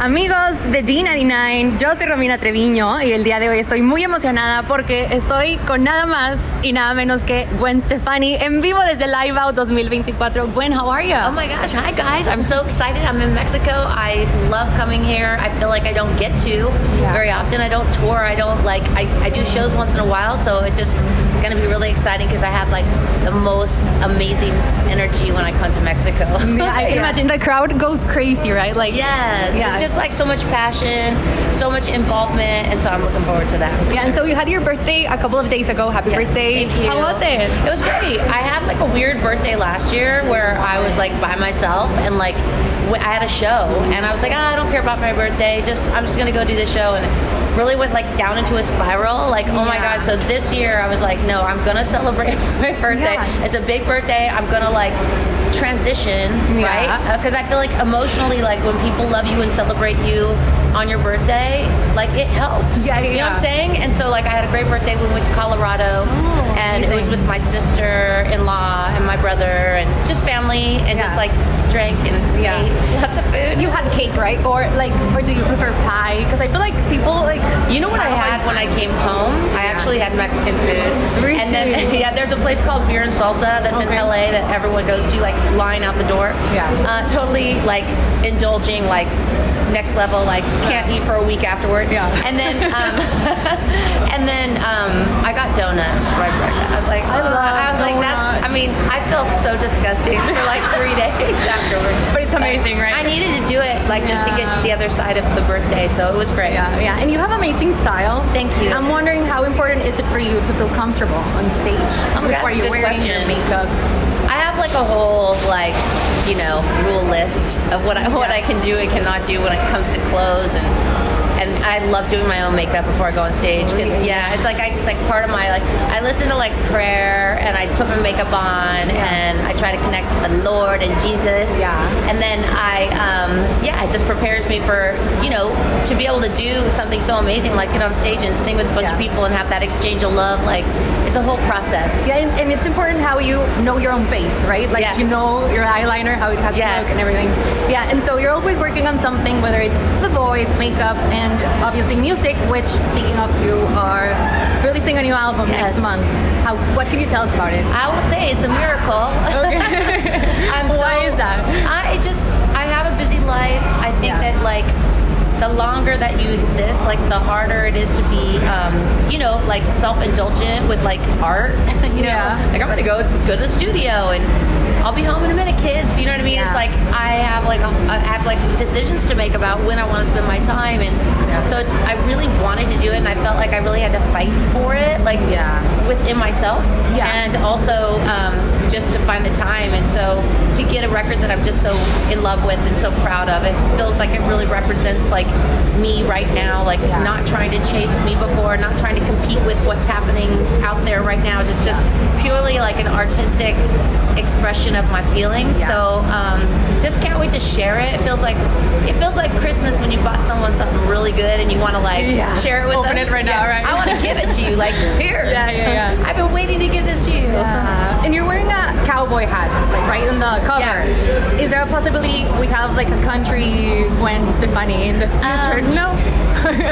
Amigos de G99, yo soy Romina Treviño y el día de hoy estoy muy emocionada porque estoy con nada más y nada menos que GWEN Stefani en vivo desde Live Out 2024. Gwen, how are you? Oh my gosh, hi guys. I'm so excited. I'm in Mexico. I love coming here. I feel like I don't get to very often. I don't tour. I do shows once in a while, so it's just going to be really exciting because I have like the most amazing energy when I come to Mexico. Yeah, I can imagine the crowd goes crazy, right? Like, yes, it's just like so much passion, so much involvement, and so I'm looking forward to that. Yeah, and so you had your birthday a couple of days ago. Happy birthday. Thank you. How was it? It was great. I had like a weird birthday last year where I was like by myself and like I had a show and I was like, I don't care about my birthday. I'm just gonna go do this show, and really went like down into a spiral. Like, oh my God. So this year I was like, no, I'm gonna celebrate my birthday. Yeah. It's a big birthday. I'm gonna like transition, right? Because I feel like emotionally, like when people love you and celebrate you on your birthday, like it helps. You know what I'm saying? And so like I had a great birthday. We went to Colorado and it was with my sister-in-law and my brother and just family and just like drank and ate lots of food. You had cake, right? Or do you prefer pie? Because I feel like people like... You know what I had when I came home? I actually had Mexican food. Really? And then, there's a place called Beer and Salsa that's in LA that everyone goes to, like line out the door. Yeah. Totally like indulging, like next level, like can't eat for a week afterward. Yeah. And then I got donuts for my breakfast. I was like, I felt so disgusting for like 3 days afterwards. But it's amazing, right? I needed to do it like just to get to the other side of the birthday, so it was great. Yeah. And you have amazing style. Thank you. I'm wondering how important is it for you to feel comfortable on stage? Oh my God, are you wearing your makeup? I have like a whole rule list of what I can do and cannot do when it comes to clothes, and I love doing my own makeup before I go on stage because it's like part of my I listen to like prayer and I put my makeup on and I try to connect with the Lord and Jesus. And then it just prepares me for to be able to do something so amazing like get on stage and sing with a bunch of people and have that exchange of love. Like it's a whole process. And it's important how you know your own face, right? Like you know your eyeliner, how it has to look and everything. And so you're always working on something, whether it's the voice, makeup, and obviously music, which, speaking of, you are releasing a new album next month. What can you tell us about it? I will say it's a miracle. Okay. Why is that? I have a busy life. I think that like the longer that you exist, like the harder it is to be, like self-indulgent with like art. Like I'm gonna go to the studio and I'll be home in a minute, kids. You know what I mean? It's like I have decisions to make about when I want to spend my time, and so I really wanted to do it, and I felt like I really had to fight for it, within myself, and also just to find the time, and so to get a record that I'm just so in love with and so proud of. It feels like it really represents like me right now, like not trying to chase me before, not trying to compete with what's happening out there right now, just purely like an artistic expression of my feelings. So just can't wait to share it. It feels like Christmas when you bought someone something really good and you want to share it with them. Open it right now, right? I want to give it to you, like here. I've been waiting to give this to you. And you're wearing a cowboy hat, like right in the cover. Is there a possibility we have like a country GWEN Stefani in the future? No.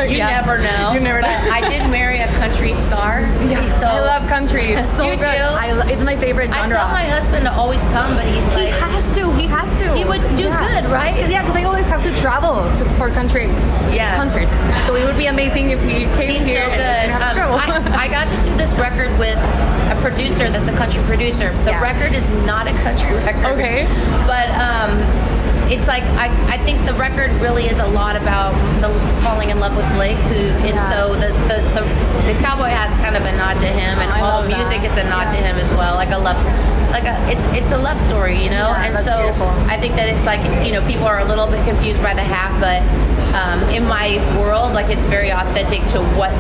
You never know. You never know. I did marry a country star. So I love country. It's so good. It's my favorite genre. I tell my husband to always come, but he's like... He has to. He would do good, right? Yeah, because I always have to travel for country concerts. So it would be amazing if he came here. He's so good. I got to do this record with a producer that's a country producer. The record is not a country record. Okay. But... it's like I think the record really is a lot about the falling in love with Blake, so the cowboy hat's kind of a nod to him, and all the music is a nod to him as well. It's a love story, and so beautiful. I think that it's like people are a little bit confused by the hat, but in my world, like it's very authentic to what.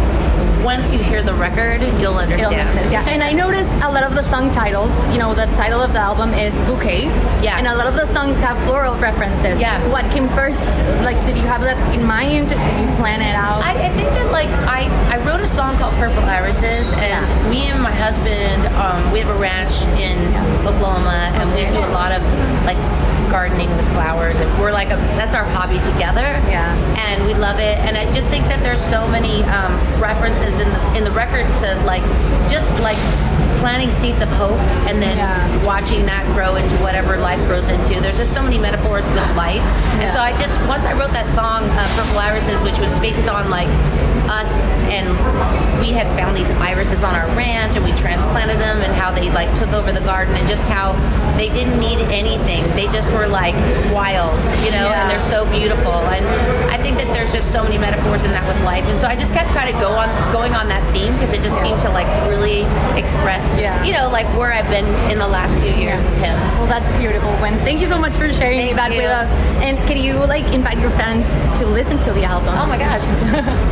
Once you hear the record, you'll understand. And I noticed a lot of the song titles, the title of the album is Bouquet. And a lot of the songs have floral references. What came first? Like, did you have that in mind? Did you plan it out? I think that I wrote a song called Purple Irises, and me and my husband, we have a ranch in Oklahoma, and we do a lot of gardening with flowers, and we're like that's our hobby together. Yeah. And we love it. And I just think that there's so many references in the record to like just like planting seeds of hope and then watching that grow into whatever life grows into. There's just so many metaphors with life. And so once I wrote that song, Purple Irises, which was based on like us, and we had found these irises on our ranch and we transplanted them, and how they like took over the garden, and just how they didn't need anything. They just were like wild, you know, and they're so beautiful. And I think that there's just so many metaphors in that with life. And so I just kept kind of going on that theme, because it just seemed to like really express, you know, like where I've been in the last few years with him. Well, that's beautiful, Gwen. Thank you so much for sharing that with us. And can you like invite your fans to listen to the album? Oh my gosh.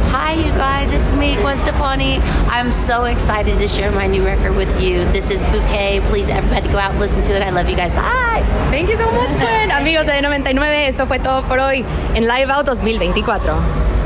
Hi, you guys. It's me, Gwen Stefani. I'm so excited to share my new record with you. This is Bouquet. Please, everybody, go out and listen to it. I love you guys. Bye. Thank you so much, Gwen. Amigos de 99, eso fue todo por hoy en Live Out 2024.